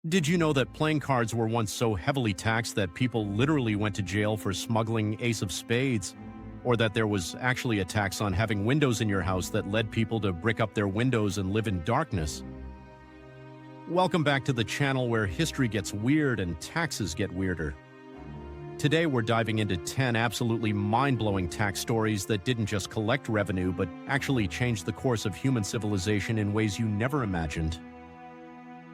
Did you know that playing cards were once so heavily taxed that people literally went to jail for smuggling ace of spades? Or that there was actually a tax on having windows in your house that led people to brick up their windows and live in darkness? Welcome back to the channel where history gets weird and taxes get weirder. Today we're diving into 10 absolutely mind-blowing tax stories that didn't just collect revenue but actually changed the course of human civilization in ways you never imagined.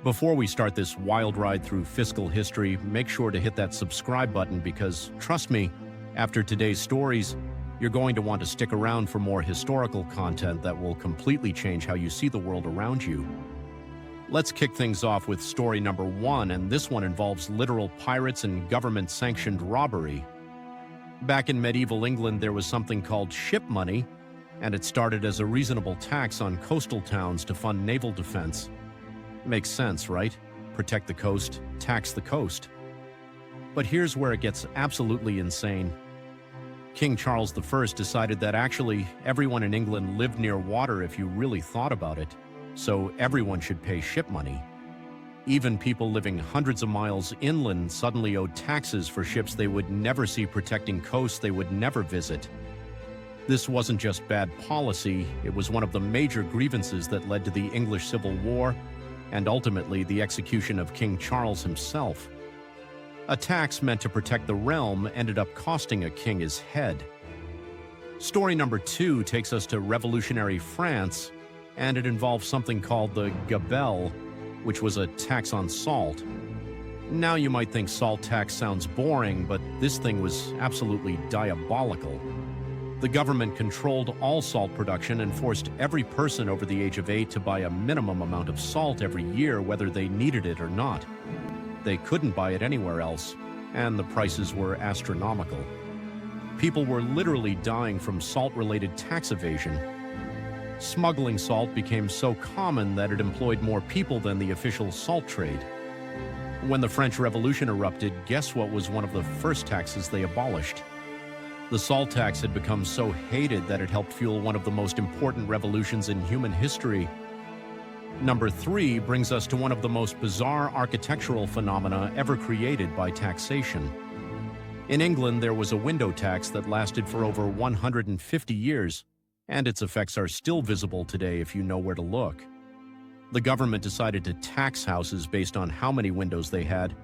Before we start this wild ride through fiscal history, make sure to hit that subscribe button because, trust me, after today's stories, you're going to want to stick around for more historical content that will completely change how you see the world around you. Let's kick things off with story number 1, and this one involves literal pirates and government-sanctioned robbery. Back in medieval England, there was something called ship money, and it started as a reasonable tax on coastal towns to fund naval defense. Makes sense, right? Protect the coast, tax the coast. But here's where it gets absolutely insane. King Charles I decided that actually everyone in England lived near water if you really thought about it, so everyone should pay ship money. Even people living hundreds of miles inland suddenly owed taxes for ships they would never see protecting coasts they would never visit. This wasn't just bad policy, it was one of the major grievances that led to the English Civil War and ultimately the execution of King Charles himself. A tax meant to protect the realm ended up costing a king his head. Story number 2 takes us to revolutionary France, and it involves something called the gabelle, which was a tax on salt. Now you might think salt tax sounds boring, but this thing was absolutely diabolical. The government controlled all salt production and forced every person over the age of 8 to buy a minimum amount of salt every year, whether they needed it or not. They couldn't buy it anywhere else, and the prices were astronomical. People were literally dying from salt-related tax evasion. Smuggling salt became so common that it employed more people than the official salt trade. When the French Revolution erupted, guess what was one of the first taxes they abolished? The salt tax had become so hated that it helped fuel one of the most important revolutions in human history. Number 3 brings us to one of the most bizarre architectural phenomena ever created by taxation. In England, there was a window tax that lasted for over 150 years, and its effects are still visible today if you know where to look. The government decided to tax houses based on how many windows they had,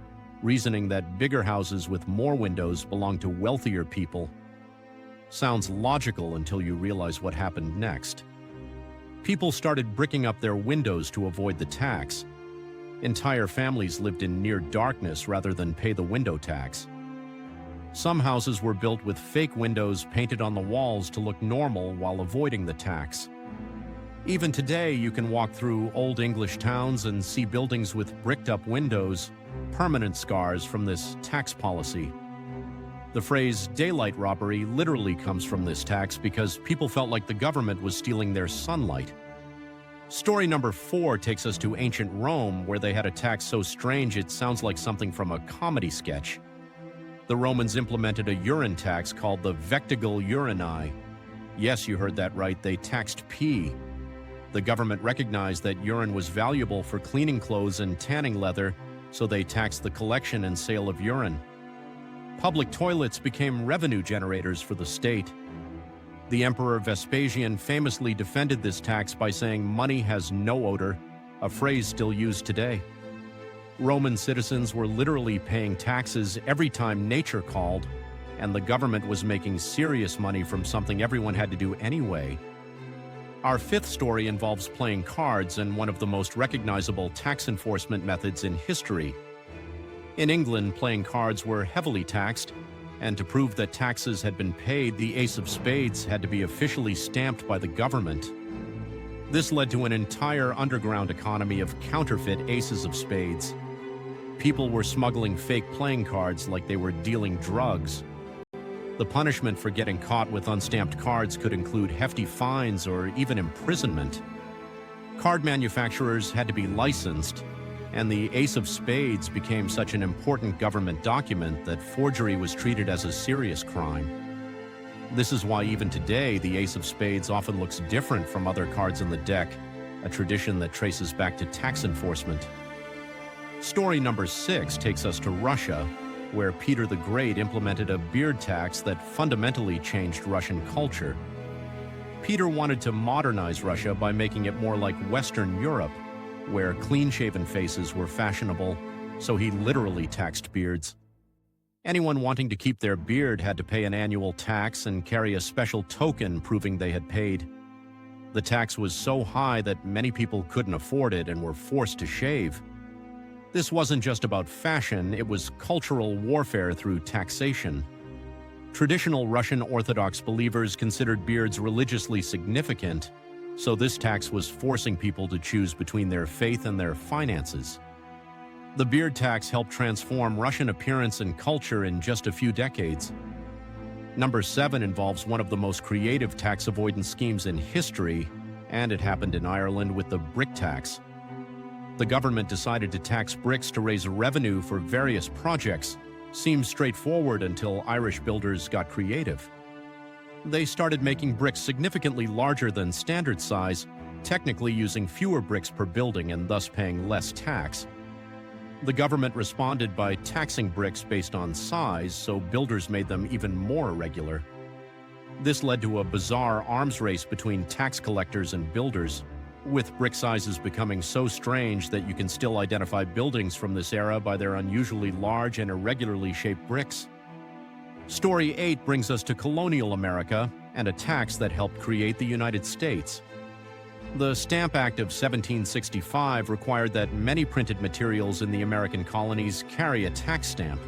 reasoning that bigger houses with more windows belonged to wealthier people. Sounds logical until you realize what happened next. People started bricking up their windows to avoid the tax. Entire families lived in near darkness rather than pay the window tax. Some houses were built with fake windows painted on the walls to look normal while avoiding the tax. Even today, you can walk through old English towns and see buildings with bricked-up windows, permanent scars from this tax policy. The phrase daylight robbery literally comes from this tax because people felt like the government was stealing their sunlight. Story number 4 takes us to ancient Rome, where they had a tax so strange it sounds like something from a comedy sketch. The Romans implemented a urine tax called the vectigal urinae. Yes, you heard that right, they taxed pee. The government recognized that urine was valuable for cleaning clothes and tanning leather, so they taxed the collection and sale of urine. Public toilets became revenue generators for the state. The Emperor Vespasian famously defended this tax by saying money has no odor, a phrase still used today. Roman citizens were literally paying taxes every time nature called, and the government was making serious money from something everyone had to do anyway. Our 5th story involves playing cards and one of the most recognizable tax enforcement methods in history. In England, playing cards were heavily taxed, and to prove that taxes had been paid, the ace of spades had to be officially stamped by the government. This led to an entire underground economy of counterfeit aces of spades. People were smuggling fake playing cards like they were dealing drugs. The punishment for getting caught with unstamped cards could include hefty fines or even imprisonment. Card manufacturers had to be licensed, and the ace of spades became such an important government document that forgery was treated as a serious crime. This is why even today, the ace of spades often looks different from other cards in the deck, a tradition that traces back to tax enforcement. Story number 6 takes us to Russia, where Peter the Great implemented a beard tax that fundamentally changed Russian culture. Peter wanted to modernize Russia by making it more like Western Europe, where clean-shaven faces were fashionable, so he literally taxed beards. Anyone wanting to keep their beard had to pay an annual tax and carry a special token proving they had paid. The tax was so high that many people couldn't afford it and were forced to shave. This wasn't just about fashion, it was cultural warfare through taxation. Traditional Russian Orthodox believers considered beards religiously significant, so this tax was forcing people to choose between their faith and their finances. The beard tax helped transform Russian appearance and culture in just a few decades. Number 7 involves one of the most creative tax avoidance schemes in history, and it happened in Ireland with the brick tax. The government decided to tax bricks to raise revenue for various projects. Seemed straightforward until Irish builders got creative. They started making bricks significantly larger than standard size, technically using fewer bricks per building and thus paying less tax. The government responded by taxing bricks based on size, so builders made them even more irregular. This led to a bizarre arms race between tax collectors and builders, with brick sizes becoming so strange that you can still identify buildings from this era by their unusually large and irregularly shaped bricks. Story 8 brings us to colonial America and a tax that helped create the United States. The Stamp Act of 1765 required that many printed materials in the American colonies carry a tax stamp.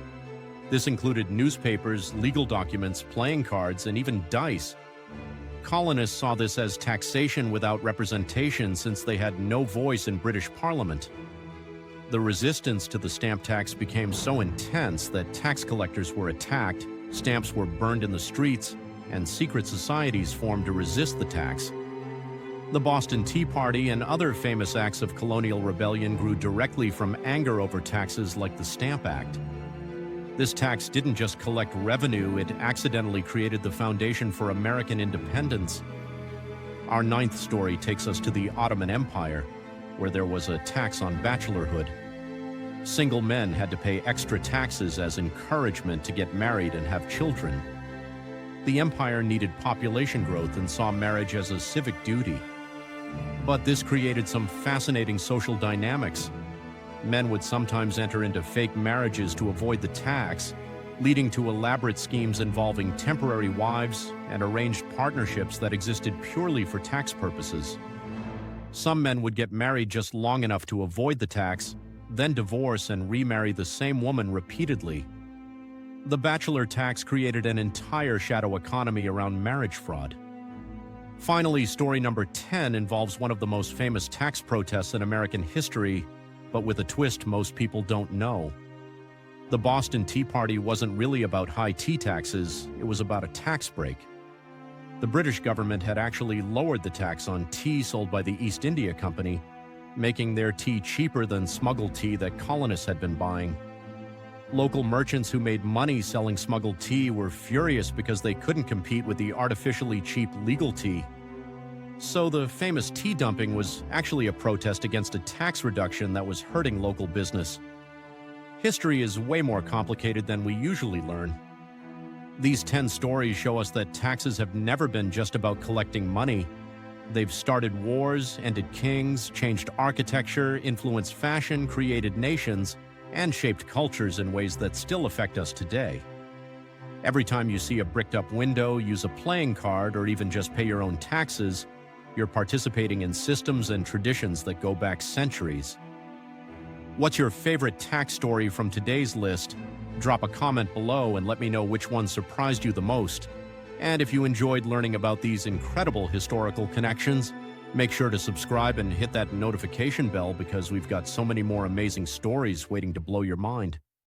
This included newspapers, legal documents, playing cards, and even dice. Colonists saw this as taxation without representation since they had no voice in British Parliament. The resistance to the stamp tax became so intense that tax collectors were attacked, stamps were burned in the streets, and secret societies formed to resist the tax. The Boston Tea Party and other famous acts of colonial rebellion grew directly from anger over taxes like the Stamp Act. This tax didn't just collect revenue, it accidentally created the foundation for American independence. Our 9th story takes us to the Ottoman Empire, where there was a tax on bachelorhood. Single men had to pay extra taxes as encouragement to get married and have children. The empire needed population growth and saw marriage as a civic duty. But this created some fascinating social dynamics. Men would sometimes enter into fake marriages to avoid the tax, leading to elaborate schemes involving temporary wives and arranged partnerships that existed purely for tax purposes. Some men would get married just long enough to avoid the tax, then divorce and remarry the same woman repeatedly. The bachelor tax created an entire shadow economy around marriage fraud. Finally, story number 10 involves one of the most famous tax protests in American history, but with a twist most people don't know. The Boston Tea Party wasn't really about high tea taxes, it was about a tax break. The British government had actually lowered the tax on tea sold by the East India Company, making their tea cheaper than smuggled tea that colonists had been buying. Local merchants who made money selling smuggled tea were furious because they couldn't compete with the artificially cheap legal tea. So the famous tea dumping was actually a protest against a tax reduction that was hurting local business. History is way more complicated than we usually learn. These 10 stories show us that taxes have never been just about collecting money. They've started wars, ended kings, changed architecture, influenced fashion, created nations, and shaped cultures in ways that still affect us today. Every time you see a bricked-up window, use a playing card, or even just pay your own taxes, you're participating in systems and traditions that go back centuries. What's your favorite tax story from today's list? Drop a comment below and let me know which one surprised you the most. And if you enjoyed learning about these incredible historical connections, make sure to subscribe and hit that notification bell because we've got so many more amazing stories waiting to blow your mind.